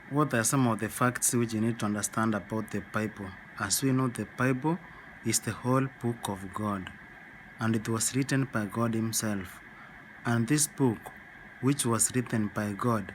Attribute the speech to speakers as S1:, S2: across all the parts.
S1: What are some of the facts which you need to understand about the Bible? As we know, the Bible is the whole book of God, and it was written by God Himself. And this book, which was written by God,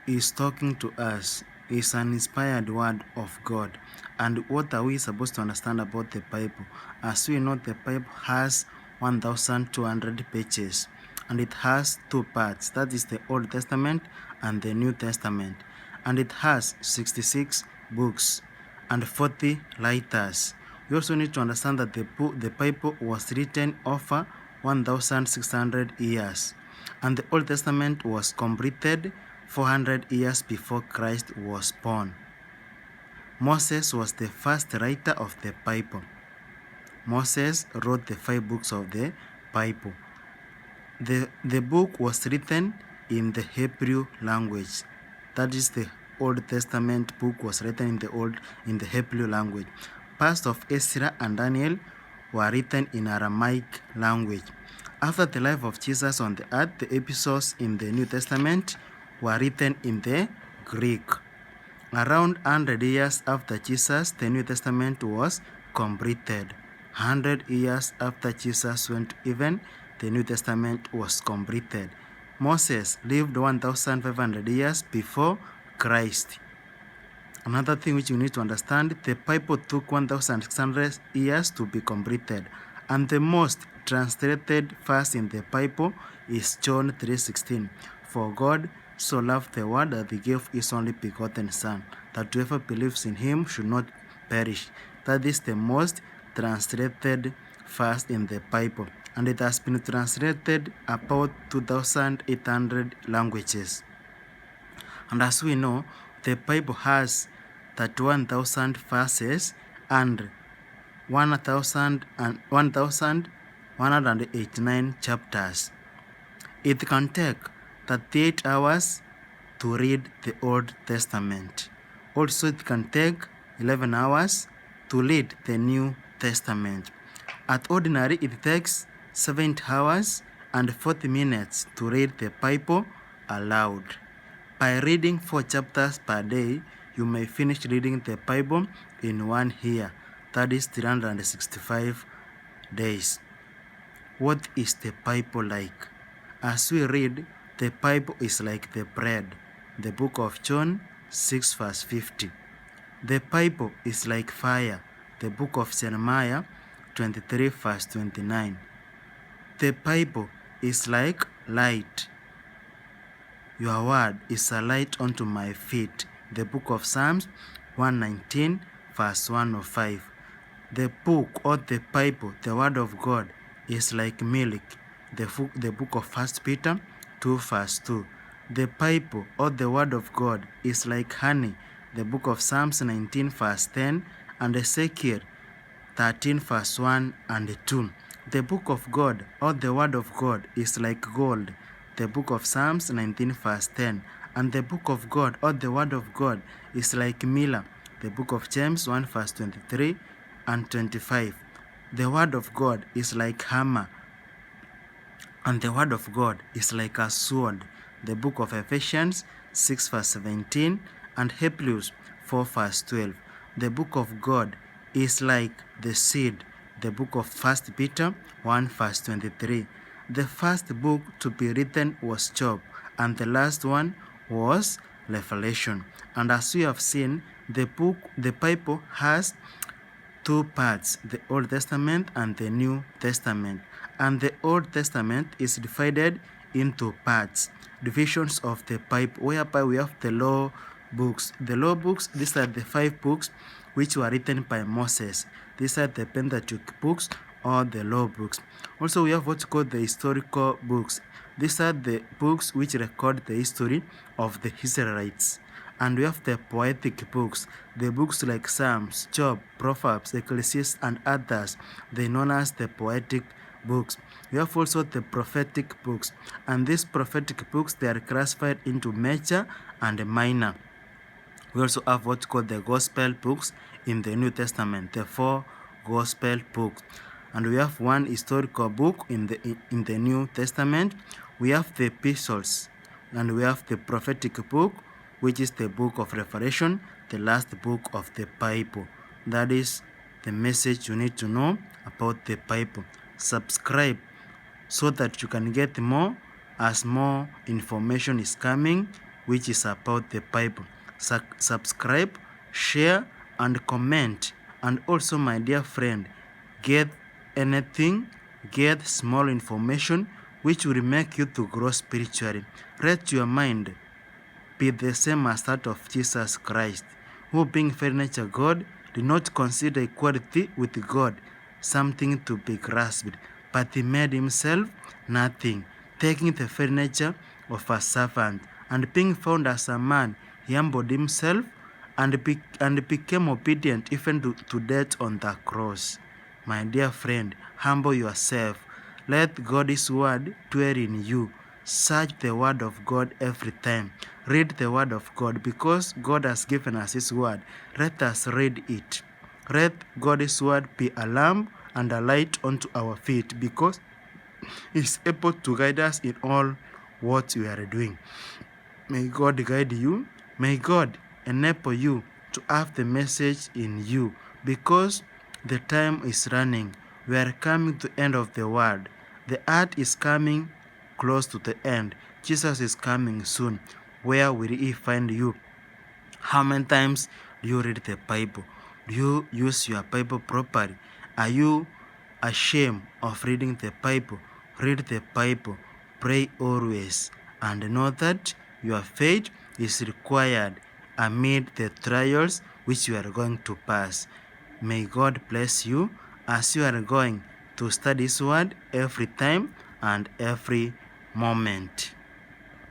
S1: is talking to us, is an inspired word of God. And what are we supposed to understand about the Bible? As we know, the Bible has 1,200 pages, and it has two parts, that is the Old Testament and the New Testament. And it has 66 books and 40 writers. We also need to understand that the Bible was written over 1,600 years, and the Old Testament was completed 400 years before Christ was born. Moses was the first writer of the Bible. Moses wrote the 5 books of the Bible. The book was written in the Hebrew language. That is, the Old Testament book was written in the Hebrew language. Parts of Ezra and Daniel were written in Aramaic language. After the life of Jesus on the earth, the epistles in the New Testament were written in the Greek. Around 100 years after Jesus, the New Testament was completed. 100 years after Jesus went to heaven, the New Testament was completed. Moses lived 1,500 years before Christ. Another thing which you need to understand, the Bible took 1,600 years to be completed, and the most translated verse in the Bible is John 3:16. For God so loved the world that He gave His only begotten Son, that whoever believes in Him should not perish. That is the most translated verse in the Bible, and it has been translated about 2,800 languages. And as we know, the Bible has 31,000 verses and 1,189 chapters. It can take 38 hours to read the Old Testament. Also, it can take 11 hours to read the New Testament. At ordinary, it takes 70 hours and 40 minutes to read the Bible aloud. By reading 4 chapters per day, you may finish reading the Bible in 1 year, that is 365 days. What is the Bible like? As we read, the Bible is like the bread. The book of John 6 verse 50. The Bible is like fire. The book of Jeremiah 23 verse 29. The Bible is like light. Your word is a light unto my feet. The book of Psalms 119 verse 105. The book or the Bible, the word of God, is like milk. The book of 1 Peter 2 verse 2. The Bible or the word of God is like honey. The book of Psalms 19 verse 10 and Ezekiel 13 verse 1 and 2. The book of God or the word of God is like gold. The book of Psalms 19 verse 10. And the book of God or the word of God is like mirror. The book of James 1 verse 23 and 25. The word of God is like hammer, and the word of God is like a sword. The book of Ephesians 6 verse 17 and Hebrews 4 verse 12. The book of God is like the seed. The book of 1 Peter 1 verse 23. The first book to be written was Job, and the last one was Revelation. And as we have seen, the Bible has 2 parts, the Old Testament and the New Testament. And the Old Testament is divided into parts, divisions of the Bible, whereby we have the law books. The law books, these are the 5 books which were written by Moses. These are the Pentateuch books or the law books. Also, we have what's called the historical books. These are the books which record the history of the Israelites. And we have the poetic books, the books like Psalms, Job, Proverbs, Ecclesiastes, and others. They known as the poetic books. We have also the prophetic books, and these prophetic books, they are classified into major and minor. We also have what's called the gospel books in the New Testament, the 4 gospel books. And we have 1 historical book in the New Testament. We have the epistles, and we have the prophetic book. which is the book of Revelation, the last book of the Bible. That is the message you need to know about the Bible. Subscribe so that you can get more as more information is coming which is about the Bible. Subscribe, share, and comment. And also, my dear friend, get anything, get small information which will make you to grow spiritually. Let your mind be the same as that of Jesus Christ, who being very nature God, did not consider equality with God something to be grasped, but he made himself nothing, taking the very nature of a servant, and being found as a man, he humbled himself and became obedient even to death on the cross. My dear friend, humble yourself. Let God's word dwell in you. Search the word of God every time. Read the word of God because God has given us his word. Let us read it. Let God's word be a lamp and a light unto our feet because it is able to guide us in all what we are doing. May God guide you. May God enable you to have the message in you because the time is running. We are coming to the end of the world. The earth is coming close to the end. Jesus is coming soon. Where will he find you? How many times do you read the Bible? Do you use your Bible properly? Are you ashamed of reading the Bible? Read the Bible. Pray always. And know that your faith is required amid the trials which you are going to pass. May God bless you as you are going to study His word every time and every moment.